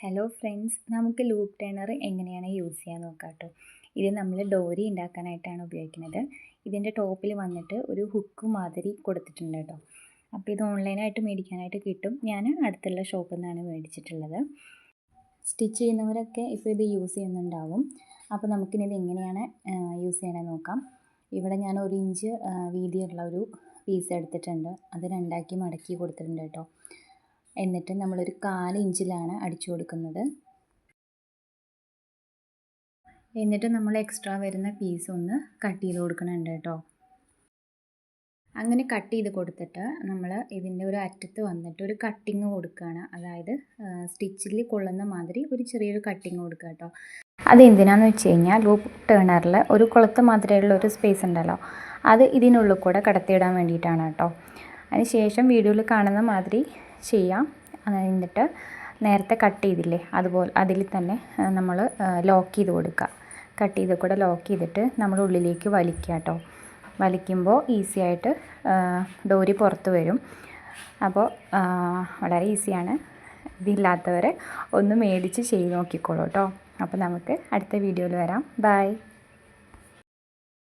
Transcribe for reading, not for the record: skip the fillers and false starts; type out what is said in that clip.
Hello friends, നമുക്ക് loop turner എങ്ങനെയാണ് use ചെയ്യാൻ നോക്കാം കേട്ടോ. ഇത് നമ്മൾ ഡോരി ഉണ്ടാക്കാനായിട്ടാണ് ഉപയോഗിക്കുന്നത്. ഇതിൻ്റെ ടോപ്പിൽ വന്നിട്ട് ഒരു ഹുക്ക് മാതിരി കൊടുത്തിട്ടുണ്ട് കേട്ടോ. അപ്പോൾ ഇത് ഓൺലൈനായിട്ട് മേടിക്കാനായിട്ട് കിട്ടും. ഞാൻ അടുത്തുള്ള ഷോപ്പിൽ നിന്നാണ് മേടിച്ചിട്ടുള്ളത്. സ്റ്റിച്ച് ചെയ്യുന്നവരൊക്കെ ഇപ്പോൾ ഇത് യൂസ് ചെയ്യുന്നുണ്ടാവും. അപ്പോൾ നമുക്കിനി ഇത് എങ്ങനെയാണ് യൂസ് ചെയ്യണമെന്ന് നോക്കാം. ഇവിടെ ഞാൻ 1 ഇഞ്ച് വീതിയുള്ള ഒരു പീസ് എടുത്തിട്ടുണ്ട്. അത് 2ആക്കി മടക്കി കൊടുത്തിട്ടുണ്ട് കേട്ടോ. എന്നിട്ട് നമ്മളൊരു 1/4 ഇഞ്ചിലാണ് അടിച്ചു കൊടുക്കുന്നത്. എന്നിട്ട് നമ്മൾ എക്സ്ട്രാ വരുന്ന പീസ് ഒന്ന് കട്ട് ചെയ്ത് കൊടുക്കണുണ്ട് കേട്ടോ. അങ്ങനെ കട്ട് ചെയ്ത് കൊടുത്തിട്ട് നമ്മൾ ഇതിൻ്റെ ഒരു അറ്റത്ത് വന്നിട്ട് ഒരു കട്ടിങ് കൊടുക്കുകയാണ്. അതായത് സ്റ്റിച്ചിൽ കൊള്ളുന്ന മാതിരി ഒരു ചെറിയൊരു കട്ടിങ് കൊടുക്കുക കേട്ടോ. അതെന്തിനാണെന്ന് വെച്ച് കഴിഞ്ഞാൽ ലൂപ്പ് ടേണറിൽ ഒരു കൊളുത്ത മാതിരിയുള്ള ഒരു സ്പേസ് ഉണ്ടല്ലോ, അത് ഇതിനുള്ളിൽ കൂടെ കടത്തിയിടാൻ വേണ്ടിയിട്ടാണ് കേട്ടോ. അതിന് ശേഷം വീഡിയോയിൽ കാണുന്ന മാതിരി ചെയ്യാം. എന്നിട്ട് നേരത്തെ കട്ട് ചെയ്തില്ലേ, അതുപോലെ അതിൽ തന്നെ നമ്മൾ ലോക്ക് ചെയ്ത് കൊടുക്കുക. കട്ട് ചെയ്ത് കൂടെ ലോക്ക് ചെയ്തിട്ട് നമ്മൾ ഉള്ളിലേക്ക് വലിക്കുക കേട്ടോ. വലിക്കുമ്പോൾ ഈസി ആയിട്ട് ഡോരി പുറത്ത് വരും. അപ്പോൾ വളരെ ഈസിയാണ്. ഇതില്ലാത്തവരെ ഒന്ന് മേടിച്ച് ചെയ്ത് നോക്കിക്കോളൂ കേട്ടോ. അപ്പോൾ നമുക്ക് അടുത്ത വീഡിയോയിൽ വരാം. ബൈ.